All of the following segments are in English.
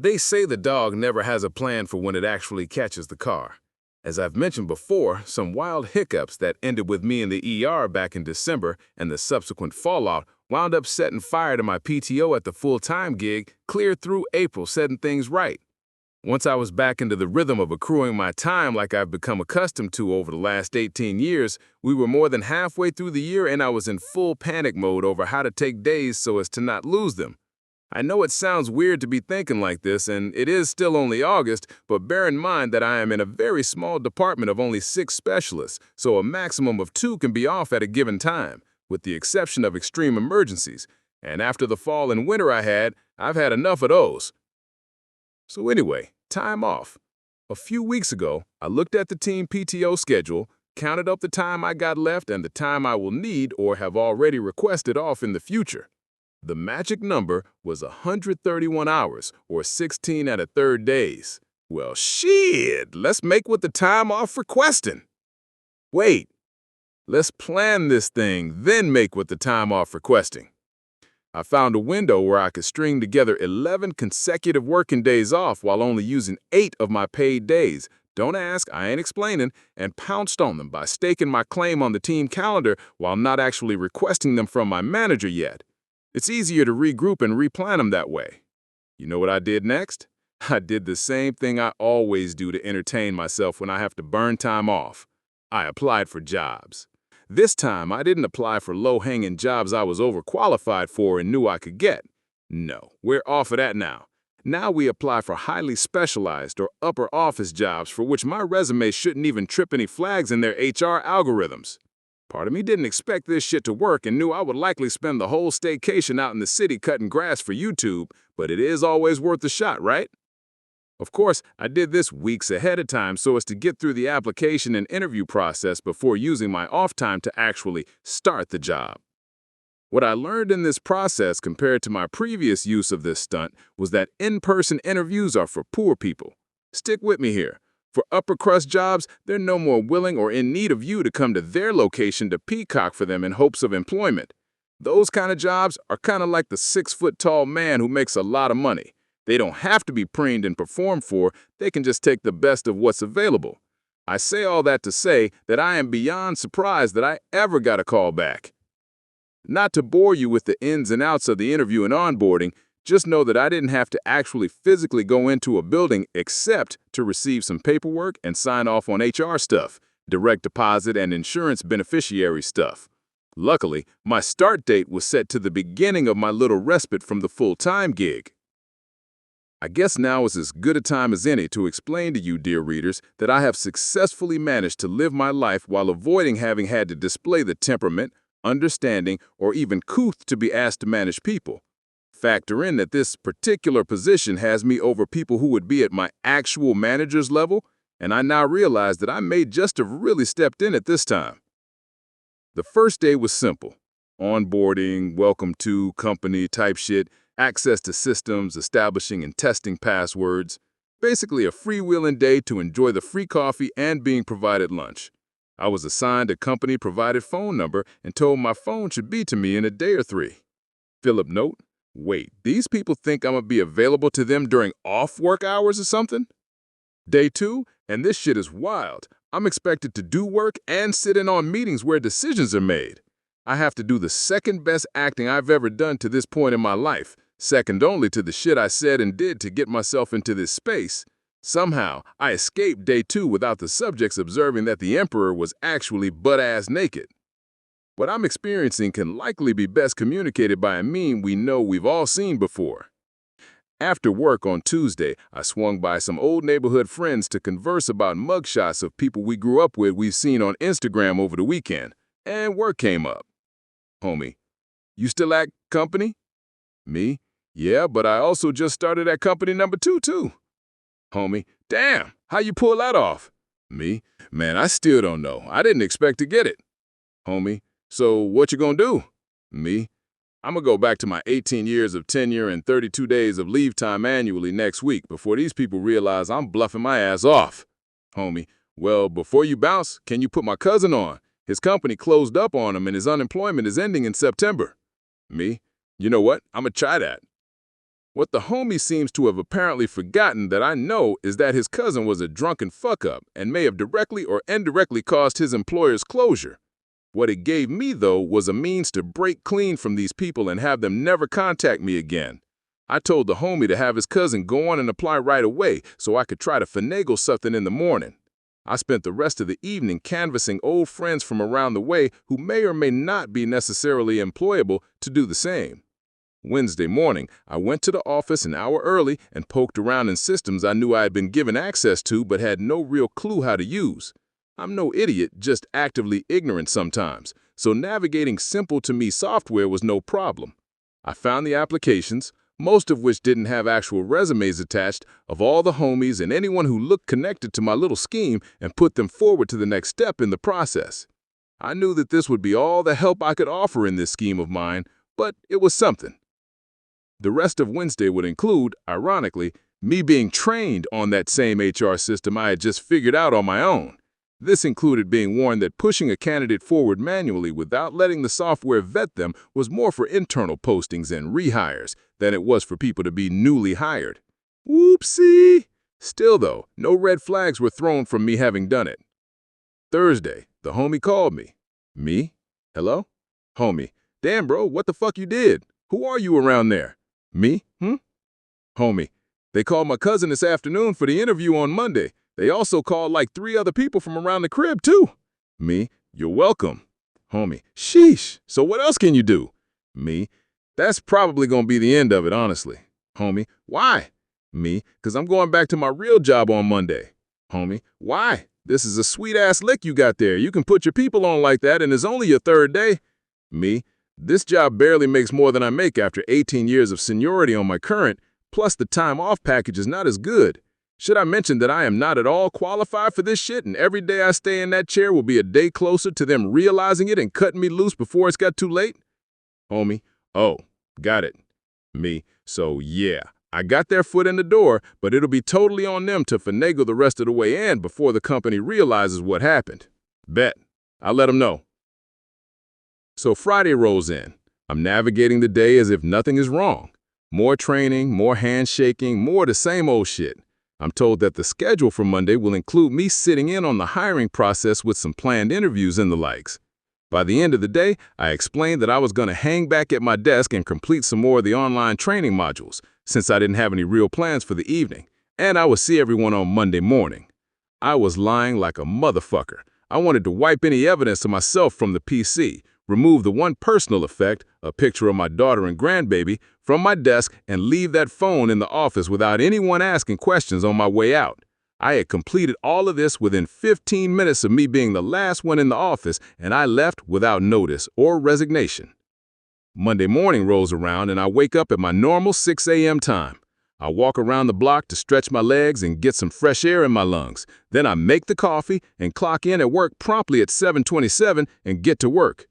They say the dog never has a plan for when it actually catches the car. As I've mentioned before, some wild hiccups that ended with me in the ER back in December and the subsequent fallout wound up setting fire to my PTO at the full-time gig cleared through April, setting things right. Once I was back into the rhythm of accruing my time like I've become accustomed to over the last 18 years, we were more than halfway through the year and I was in full panic mode over how to take days so as to not lose them. I know it sounds weird to be thinking like this, and it is still only August, but bear in mind that I am in a very small department of only 6 specialists, so a maximum of 2 can be off at a given time, with the exception of extreme emergencies. And after the fall and winter I've had enough of those. So anyway, time off. A few weeks ago, I looked at the team PTO schedule, counted up the time I got left and the time I will need or have already requested off in the future. The magic number was 131 hours, or 16 at a third days. Well, shit, let's make with the time off requesting. Wait, let's plan this thing, then make with the time off requesting. I found a window where I could string together 11 consecutive working days off while only using 8 of my paid days. Don't ask, I ain't explaining, and pounced on them by staking my claim on the team calendar while not actually requesting them from my manager yet. It's easier to regroup and replan them that way. You know what I did next? I did the same thing I always do to entertain myself when I have to burn time off. I applied for jobs. This time, I didn't apply for low-hanging jobs I was overqualified for and knew I could get. No, we're off of that now. Now we apply for highly specialized or upper office jobs for which my resume shouldn't even trip any flags in their HR algorithms. Part of me didn't expect this shit to work and knew I would likely spend the whole staycation out in the city cutting grass for YouTube, but it is always worth a shot, right? Of course, I did this weeks ahead of time so as to get through the application and interview process before using my off time to actually start the job. What I learned in this process compared to my previous use of this stunt was that in-person interviews are for poor people. Stick with me here. For upper-crust jobs, they're no more willing or in need of you to come to their location to peacock for them in hopes of employment. Those kind of jobs are kind of like the 6-foot-tall man who makes a lot of money. They don't have to be preened and performed for, they can just take the best of what's available. I say all that to say that I am beyond surprised that I ever got a call back. Not to bore you with the ins and outs of the interview and onboarding, just know that I didn't have to actually physically go into a building except to receive some paperwork and sign off on HR stuff, direct deposit and insurance beneficiary stuff. Luckily, my start date was set to the beginning of my little respite from the full-time gig. I guess now is as good a time as any to explain to you, dear readers, that I have successfully managed to live my life while avoiding having had to display the temperament, understanding, or even couth to be asked to manage people. Factor in that this particular position has me over people who would be at my actual manager's level, and I now realize that I may just have really stepped in at this time. The first day was simple. Onboarding, welcome to, company type shit, access to systems, establishing and testing passwords. Basically a freewheeling day to enjoy the free coffee and being provided lunch. I was assigned a company-provided phone number and told my phone should be to me in a day or 3. Philip note. Wait, these people think I'm gonna be available to them during off-work hours or something? Day 2, and this shit is wild. I'm expected to do work and sit in on meetings where decisions are made. I have to do the second best acting I've ever done to this point in my life, second only to the shit I said and did to get myself into this space. Somehow, I escaped day 2 without the subjects observing that the emperor was actually butt-ass naked. What I'm experiencing can likely be best communicated by a meme we know we've all seen before. After work on Tuesday, I swung by some old neighborhood friends to converse about mugshots of people we grew up with we've seen on Instagram over the weekend, and work came up. Homie, you still at company? Me? Yeah, but I also just started at company number 2 too. Homie, damn, how you pull that off? Me? Man, I still don't know. I didn't expect to get it. Homie, so what you gonna do? Me? I'm gonna go back to my 18 years of tenure and 32 days of leave time annually next week before these people realize I'm bluffing my ass off. Homie, well, before you bounce, can you put my cousin on? His company closed up on him and his unemployment is ending in September. Me? You know what? I'm gonna try that. What the homie seems to have apparently forgotten that I know is that his cousin was a drunken fuck-up and may have directly or indirectly caused his employer's closure. What it gave me, though, was a means to break clean from these people and have them never contact me again. I told the homie to have his cousin go on and apply right away so I could try to finagle something in the morning. I spent the rest of the evening canvassing old friends from around the way who may or may not be necessarily employable to do the same. Wednesday morning, I went to the office an hour early and poked around in systems I knew I had been given access to but had no real clue how to use. I'm no idiot, just actively ignorant sometimes, so navigating simple-to-me software was no problem. I found the applications, most of which didn't have actual resumes attached, of all the homies and anyone who looked connected to my little scheme and put them forward to the next step in the process. I knew that this would be all the help I could offer in this scheme of mine, but it was something. The rest of Wednesday would include, ironically, me being trained on that same HR system I had just figured out on my own. This included being warned that pushing a candidate forward manually without letting the software vet them was more for internal postings and rehires than it was for people to be newly hired. Whoopsie! Still though, no red flags were thrown from me having done it. Thursday, the homie called me. Me? Hello? Homie. Damn, bro, what the fuck you did? Who are you around there? Me? Homie. They called my cousin this afternoon for the interview on Monday. They also called like 3 other people from around the crib, too. Me. You're welcome. Homie. Sheesh. So what else can you do? Me. That's probably gonna be the end of it, honestly. Homie. Why? Me. 'Cause I'm going back to my real job on Monday. Homie. Why? This is a sweet-ass lick you got there. You can put your people on like that and it's only your 3rd day. Me. This job barely makes more than I make after 18 years of seniority on my current, plus the time off package is not as good. Should I mention that I am not at all qualified for this shit and every day I stay in that chair will be a day closer to them realizing it and cutting me loose before it's got too late? Homie. Oh, got it. Me. So yeah, I got their foot in the door, but it'll be totally on them to finagle the rest of the way in before the company realizes what happened. Bet. I'll let them know. So Friday rolls in. I'm navigating the day as if nothing is wrong. More training, more handshaking, more the same old shit. I'm told that the schedule for Monday will include me sitting in on the hiring process with some planned interviews and the likes. By the end of the day, I explained that I was going to hang back at my desk and complete some more of the online training modules, since I didn't have any real plans for the evening, and I would see everyone on Monday morning. I was lying like a motherfucker. I wanted to wipe any evidence of myself from the PC, remove the one personal effect, a picture of my daughter and grandbaby, from my desk and leave that phone in the office without anyone asking questions on my way out. I had completed all of this within 15 minutes of me being the last one in the office, and I left without notice or resignation. Monday morning rolls around and I wake up at my normal 6 a.m. time. I walk around the block to stretch my legs and get some fresh air in my lungs. Then I make the coffee and clock in at work promptly at 7:27 and get to work.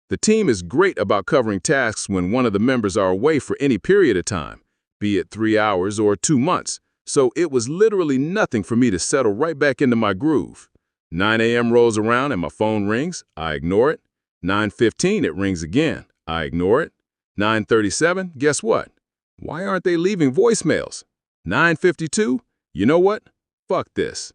The team is great about covering tasks when one of the members are away for any period of time, be it 3 hours or 2 months, so it was literally nothing for me to settle right back into my groove. 9 a.m. rolls around and my phone rings. I ignore it. 9:15 it rings again. I ignore it. 9:37, guess what? Why aren't they leaving voicemails? 9:52, you know what? Fuck this.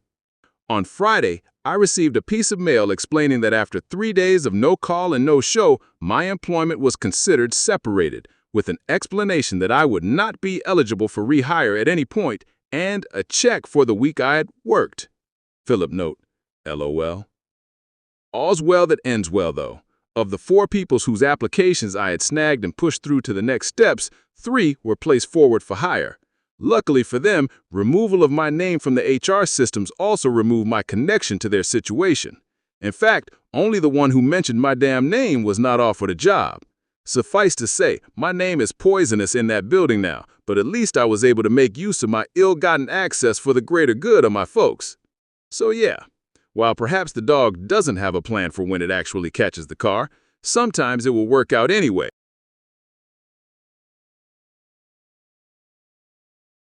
On Friday, I received a piece of mail explaining that after 3 days of no call and no show, my employment was considered separated, with an explanation that I would not be eligible for rehire at any point, and a check for the week I had worked. Philip note, LOL. All's well that ends well, though. Of the 4 people whose applications I had snagged and pushed through to the next steps, 3 were placed forward for hire. Luckily for them, removal of my name from the HR systems also removed my connection to their situation. In fact, only the one who mentioned my damn name was not offered a job. Suffice to say, my name is poisonous in that building now, but at least I was able to make use of my ill-gotten access for the greater good of my folks. So yeah, while perhaps the dog doesn't have a plan for when it actually catches the car, sometimes it will work out anyway.